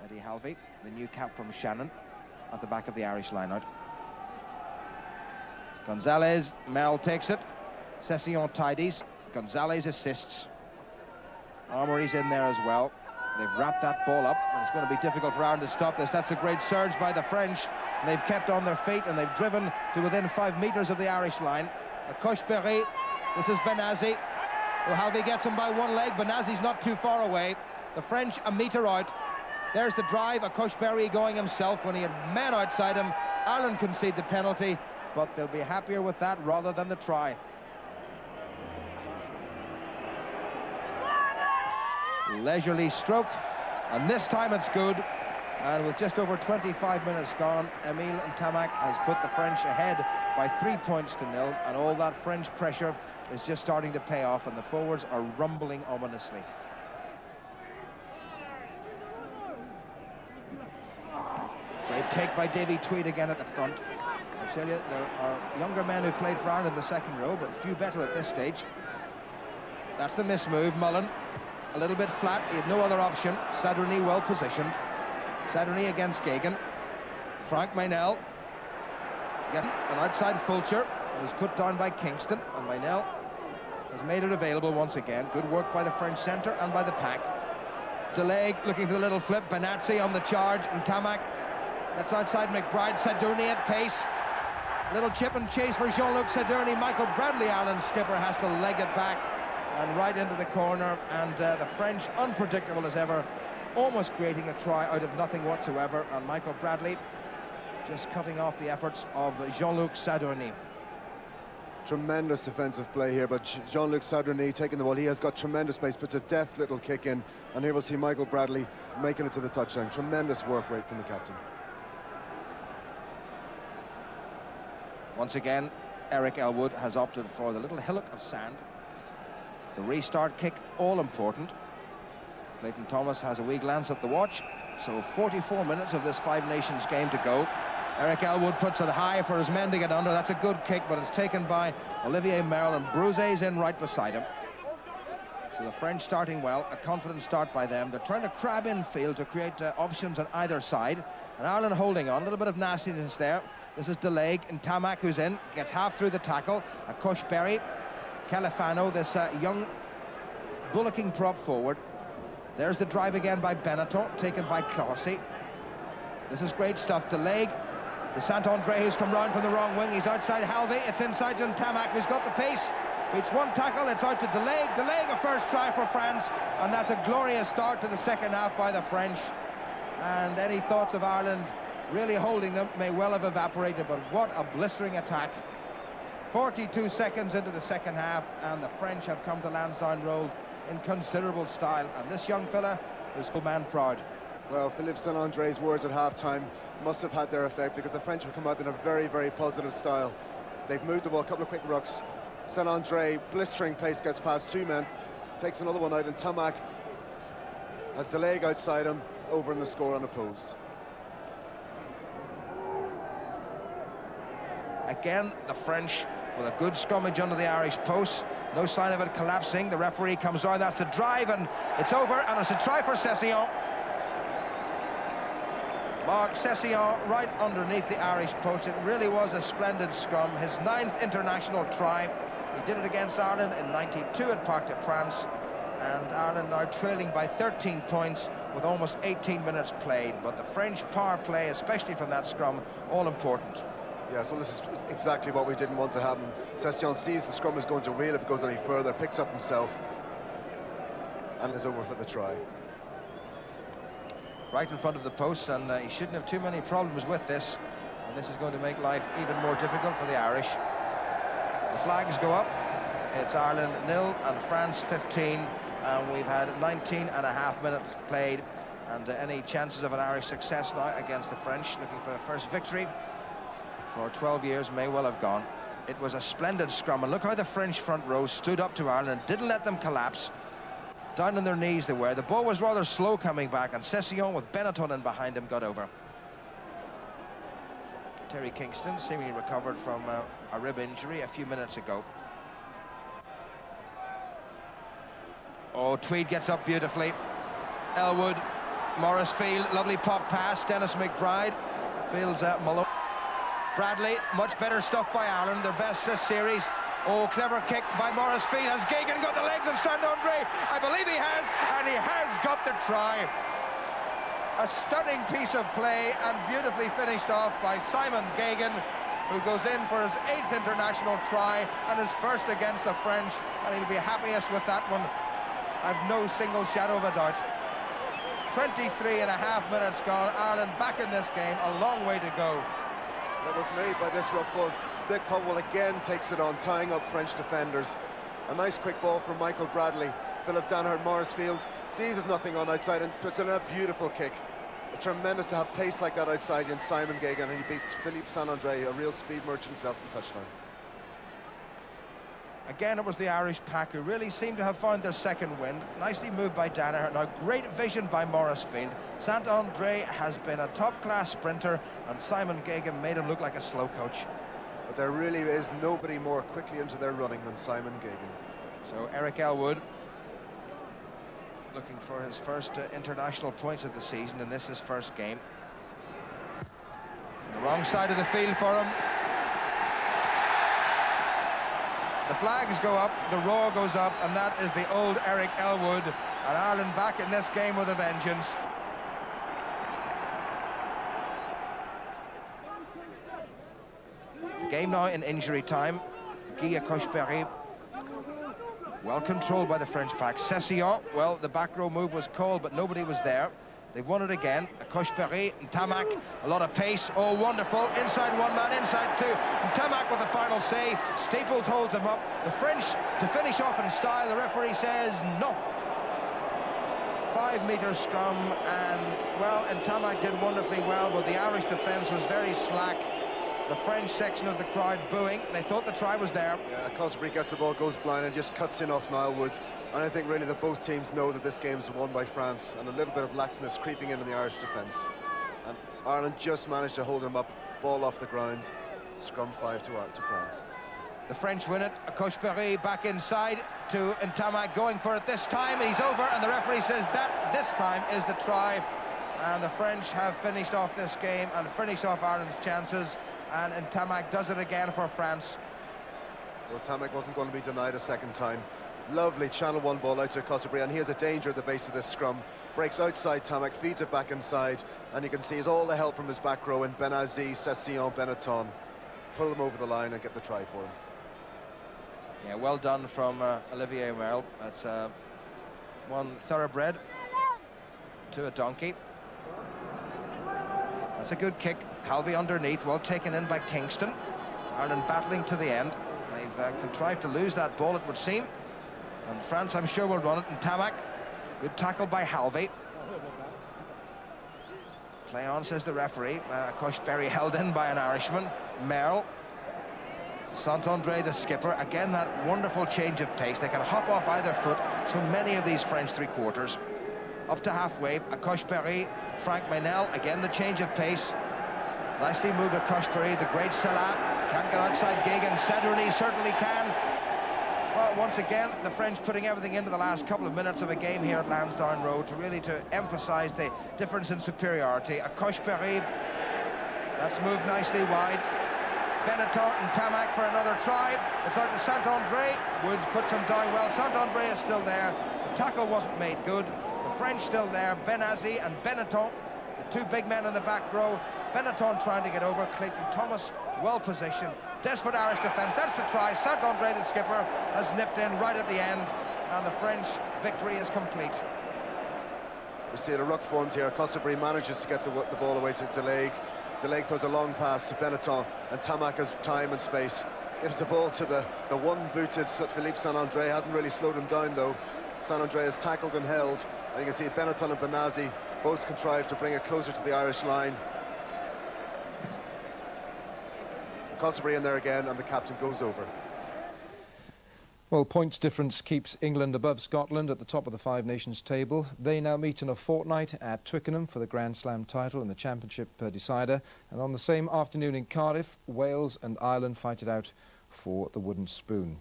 Eddie Halvey, the new cap from Shannon, at the back of the Irish lineout. Gonzalez, Merrill takes it. Sessegnon tidies. Gonzalez assists. Armory's in there as well. They've wrapped that ball up, and it's going to be difficult for Ireland to stop this. That's a great surge by the French. And they've kept on their feet, and they've driven to within 5 meters of the Irish line. Cocheberry, this is Benazi. Halvey gets him by one leg. Benazi's not too far away. The French a meter out. There's the drive. Cocheberry going himself when he had men outside him. Ireland concede the penalty, but they'll be happier with that rather than the try. Leisurely stroke, and this time it's good. And with just over 25 minutes gone, Emile Ntamak has put the French ahead by 3 points to 0, and all that French pressure is just starting to pay off, and the forwards are rumbling ominously. Great take by Davy Tweed again at the front. I tell you, there are younger men who played for Ireland in the second row, but few better at this stage. That's the miss move. Mullen a little bit flat, he had no other option. Sadouni well positioned. Sadouni against Gagan. Frank Meynell getting an outside Fulcher. It was put down by Kingston, and Meynell has made it available once again. Good work by the French centre and by the pack. Delague looking for the little flip. Benazzi on the charge, and Ntamak. That's outside McBride. Sadouni at pace. Little chip and chase for Jean-Luc Sadouni. Michael Bradley, Ireland's skipper, has to leg it back and right into the corner, and the French, unpredictable as ever, almost creating a try out of nothing whatsoever, and Michael Bradley just cutting off the efforts of Jean-Luc Sadouni. Tremendous defensive play here, but Jean-Luc Sadouni taking the ball. He has got tremendous pace, puts a deft little kick in, and here we'll see Michael Bradley making it to the touchline. Tremendous work rate from the captain. Once again, Eric Elwood has opted for the little hillock of sand. The restart kick, all important. Clayton Thomas has a wee glance at the watch. So 44 minutes of this Five Nations game to go. Eric Elwood puts it high for his men to get under. That's a good kick, but it's taken by Olivier Merrill, and Bruzet's in right beside him. So the French starting well, a confident start by them. They're trying to crab in field to create options on either side. And Ireland holding on, a little bit of nastiness there. This is Delague, and Ntamak, who's in, gets half through the tackle. Cocheberry, Califano, this young bullocking prop forward. There's the drive again by Benetton, taken by Clossy. This is great stuff. Delague, the Saint-André, who's come round from the wrong wing. He's outside Halvey. It's inside to Ntamak, who's got the pace. It's one tackle, it's out to Delague. Delague, a first try for France, and that's a glorious start to the second half by the French. And any thoughts of Ireland really holding them may well have evaporated, but what a blistering attack. 42 seconds into the second half, and the French have come to Lansdowne Road in considerable style, and this young fella is full man proud. Well, Philippe Saint-André's words at half-time must have had their effect, because the French have come out in a very, very positive style. They've moved the ball, a couple of quick rucks. Saint-André, blistering pace, gets past two men, takes another one out, and Ntamak has Delague outside him, over in the score unopposed. Again, the French with a good scrummage under the Irish post. No sign of it collapsing. The referee comes on. That's the drive, and it's over, and it's a try for Sessegnon. Marc Sessegnon right underneath the Irish post. It really was a splendid scrum. His 9th international try. He did it against Ireland in '92 at Parc des Princes, and Ireland now trailing by 13 points with almost 18 minutes played. But the French power play, especially from that scrum, all important. Yes, well, this is exactly what we didn't want to happen. Sessegnon sees the scrum is going to reel if it goes any further, picks up himself, and is over for the try. Right in front of the post, and he shouldn't have too many problems with this. And this is going to make life even more difficult for the Irish. The flags go up. It's Ireland 0 and France 15, and we've had 19.5 minutes played, and any chances of an Irish success now against the French, looking for a first victory for 12 years, may well have gone. It was a splendid scrum, and look how the French front row stood up to Ireland, didn't let them collapse. Down on their knees they were. The ball was rather slow coming back, and Sessegnon with Benetton in behind him got over. Terry Kingston seemingly recovered from a rib injury a few minutes ago. Oh, Tweed gets up beautifully. Elwood Morris Field, lovely pop pass. Dennis McBride fields Malone. Bradley, much better stuff by Ireland, their best this series. Oh, clever kick by Morris Field. Has Geoghegan got the legs of Saint-André? I believe he has, and he has got the try. A stunning piece of play and beautifully finished off by Simon Geoghegan, who goes in for his 8th international try and his first against the French, and he'll be happiest with that one. I've no single shadow of a doubt. 23.5 minutes gone. Ireland back in this game, a long way to go. That was made by this rough ball. Mick Powell again takes it on, tying up French defenders. A nice quick ball from Michael Bradley. Philip Danaher, Morris Field seizes nothing on outside and puts in a beautiful kick. It's tremendous to have pace like that outside in Simon Geoghegan, and he beats Philippe Saint-André, a real speed merchant himself, to the touchdown. Again, it was the Irish pack who really seemed to have found their second wind. Nicely moved by Danaher. Now, great vision by Morris Field. Saint-André has been a top-class sprinter, and Simon Geoghegan made him look like a slow coach. But there really is nobody more quickly into their running than Simon Geoghegan. So Eric Elwood looking for his first international points of the season, and this is his first game. The wrong side of the field for him. The flags go up, the roar goes up, and that is the old Eric Elwood, and Ireland back in this game with a vengeance. The game now in injury time. Guy Acoche-Perry, well controlled by the French pack. Sessillon, well, the back row move was called, but nobody was there. They've won it again. Acoche-Perry and Tamac, a lot of pace. Oh, wonderful. Inside one man, inside two. And Tamac with the final say. Staples holds him up. The French to finish off in style. The referee says no. 5-meter scrum, and, well, and Tamac did wonderfully well, but the Irish defence was very slack. The French section of the crowd booing. They thought the try was there. Yeah, Cosbury gets the ball, goes blind, and just cuts in off Niall Woods. And I think really that both teams know that this game's won by France, and a little bit of laxness creeping in the Irish defence. And Ireland just managed to hold him up, ball off the ground, scrum 5 to France. The French win it. Acoche-Perry back inside to Ntamak, going for it this time, and he's over, and the referee says that this time is the try. And the French have finished off this game and finished off Ireland's chances. And Ntamak does it again for France. Well, Tamac wasn't going to be denied a second time. Lovely Channel 1 ball out to Cosbury, and he has a danger at the base of this scrum. Breaks outside Tamac, feeds it back inside, and you can see he's all the help from his back row in Benazi, Sessillon, Benetton. Pull him over the line and get the try for him. Yeah, well done from Olivier Merle. That's one thoroughbred to a donkey. That's a good kick. Halvey underneath, well taken in by Kingston. Ireland battling to the end. They've contrived to lose that ball, it would seem. And France, I'm sure, will run it. And Tamac, good tackle by Halvey. Play on, says the referee. Acoche-Perry held in by an Irishman. Merle. Saint-André, the skipper. Again, that wonderful change of pace. They can hop off either foot. So many of these French three-quarters. Up to halfway, Acoche-Perry, Frank Meynell, again the change of pace. Nicely moved Acoche-Perry, the great Salah, can't get outside Geoghegan. Sedreny certainly can. Well, once again, the French putting everything into the last couple of minutes of a game here at Lansdowne Road to really emphasize the difference in superiority. Acoche-Perry, that's moved nicely wide. Benetton and Tamac for another try. It's out to Saint-André. Woods puts him down well. Saint-André is still there. The tackle wasn't made good. French still there, Benazi and Benetton, the two big men in the back row. Benetton trying to get over, Clayton Thomas well positioned. Desperate Irish defence, that's the try. Saint-André, the skipper, has nipped in right at the end, and the French victory is complete. We see a ruck formed here. Cosbury manages to get the ball away to Delague. Delague throws a long pass to Benetton, and Tamac has time and space. Gives the ball to the one-booted Philippe Saint-André. Hasn't really slowed him down, though. Saint-André is tackled and held, and you can see Benetton and Benazi both contrived to bring it closer to the Irish line. Cosbury in there again, and the captain goes over. Well, points difference keeps England above Scotland at the top of the Five Nations table. They now meet in a fortnight at Twickenham for the Grand Slam title and the championship decider. And on the same afternoon in Cardiff, Wales and Ireland fight it out for the wooden spoon.